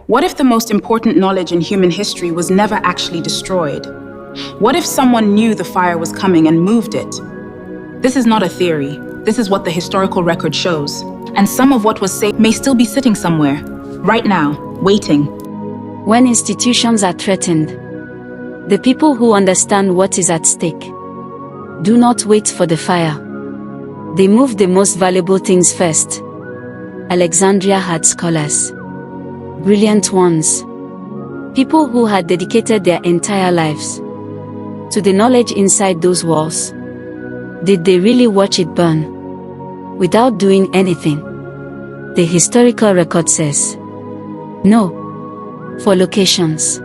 What if the most important knowledge in human history was never actually destroyed? What if someone knew the fire was coming and moved it? This is not a theory. This is what the historical record shows. And some of what was saved may still be sitting somewhere, right now, waiting. When institutions are threatened, the people who understand what is at stake do not wait for the fire. They move the most valuable things first. Alexandria had scholars. Brilliant ones. People who had dedicated their entire lives to the knowledge inside those walls. Did they really watch it burn without doing anything? The historical record says no. For locations,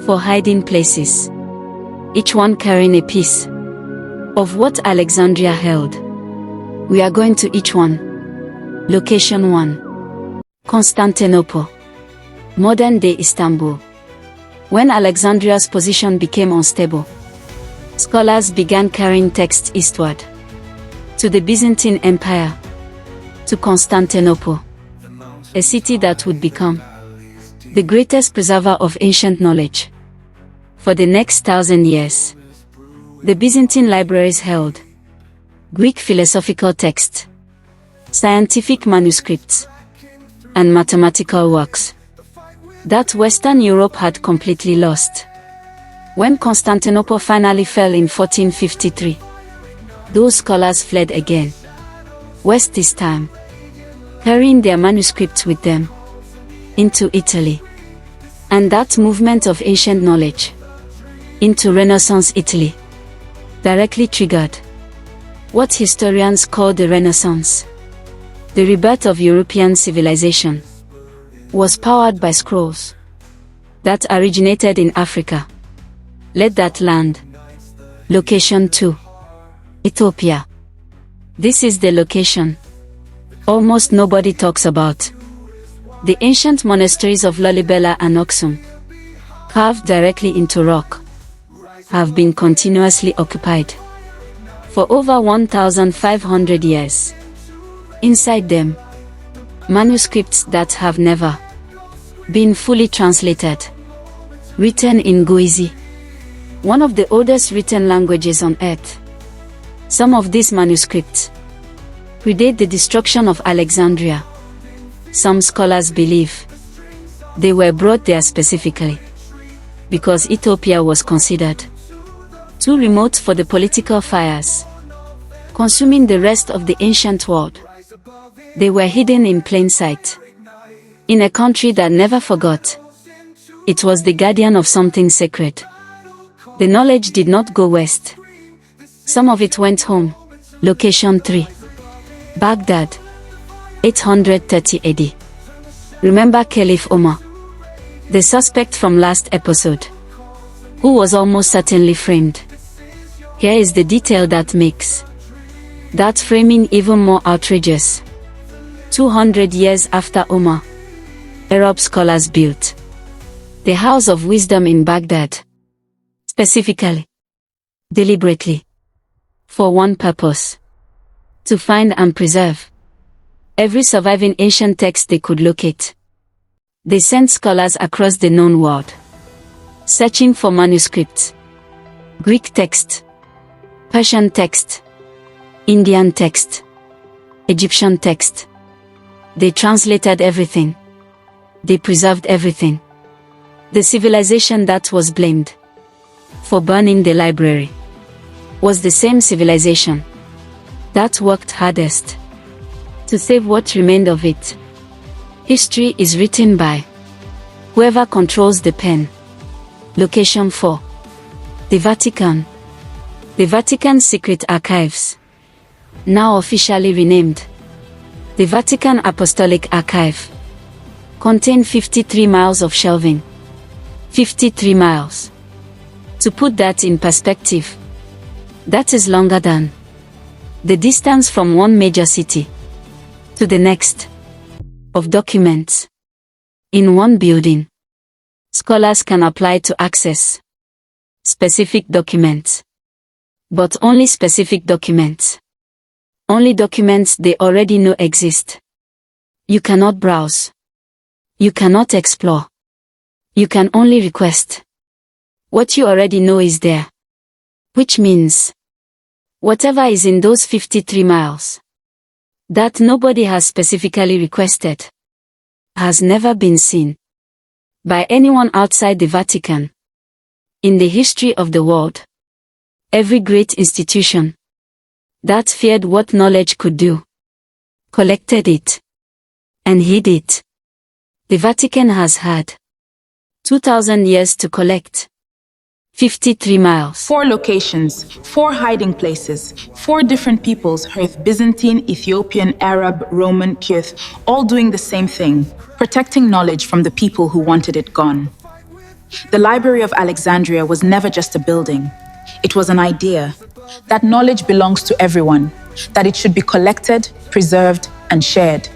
for hiding places, each one carrying a piece of what Alexandria held. We are going to each one. Location 1. Constantinople. Modern-day Istanbul. When Alexandria's position became unstable, scholars began carrying texts eastward to the Byzantine Empire, to Constantinople, a city that would become the greatest preserver of ancient knowledge. For the next 1,000 years, the Byzantine libraries held Greek philosophical texts, scientific manuscripts, and mathematical works that Western Europe had completely lost. When Constantinople finally fell in 1453, those scholars fled again, west this time, carrying their manuscripts with them, into Italy. And that movement of ancient knowledge into Renaissance Italy directly triggered what historians call the Renaissance. The rebirth of European civilization was powered by scrolls that originated in Africa. Let that land. Location 2. Ethiopia. This is the location almost nobody talks about. The ancient monasteries of Lalibela and Aksum, carved directly into rock, have been continuously occupied for over 1,500 years. Inside them, manuscripts that have never been fully translated, written in Goizi, one of the oldest written languages on earth. Some of these manuscripts predate the destruction of Alexandria. Some scholars believe they were brought there specifically because Ethiopia was considered too remote for the political fires consuming the rest of the ancient world. They were hidden in plain sight, in a country that never forgot. It was the guardian of something sacred. The knowledge did not go west. Some of it went home. Location 3. Baghdad. 830 AD. Remember Caliph Omar, the suspect from last episode, who was almost certainly framed. Here is the detail that makes that framing even more outrageous. 200 years after Omar, Arab scholars built the House of Wisdom in Baghdad, specifically, deliberately, for one purpose: to find and preserve every surviving ancient text they could locate. They sent scholars across the known world, searching for manuscripts, Greek text, Persian text, Indian text, Egyptian text. They translated everything. They preserved everything. The civilization that was blamed for burning the library was the same civilization that worked hardest to save what remained of it. History is written by whoever controls the pen. Location 4. The Vatican. The Vatican Secret Archives, now officially renamed the Vatican Apostolic Archive, contain 53 miles of shelving. 53 miles. To put that in perspective, that is longer than the distance from one major city to the next of documents in one building. Scholars can apply to access specific documents, but only specific documents. Only documents they already know exist. You cannot browse. You cannot explore. You can only request. What you already know is there. Which means, whatever is in those 53 miles, that nobody has specifically requested, has never been seen by anyone outside the Vatican. In the history of the world, every great institution that feared what knowledge could do, collected it, and hid it. The Vatican has had 2,000 years to collect 53 miles. 4 locations, 4 hiding places, 4 different peoples, Hirth, Byzantine, Ethiopian, Arab, Roman, Kirth, all doing the same thing, protecting knowledge from the people who wanted it gone. The Library of Alexandria was never just a building. It was an idea that knowledge belongs to everyone, that it should be collected, preserved, and shared.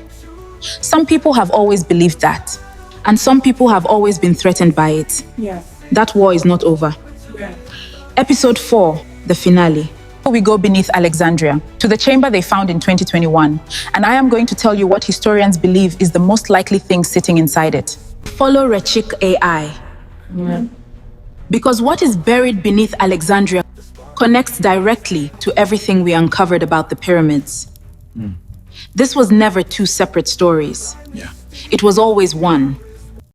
Some people have always believed that, and some people have always been threatened by it. Yeah. That war is not over. Yeah. Episode 4, the finale. We go beneath Alexandria, to the chamber they found in 2021, and I am going to tell you what historians believe is the most likely thing sitting inside it. Follow Rechiq AI. Yeah. Because what is buried beneath Alexandria connects directly to everything we uncovered about the pyramids. This was never 2 separate stories. Yeah. It was always one.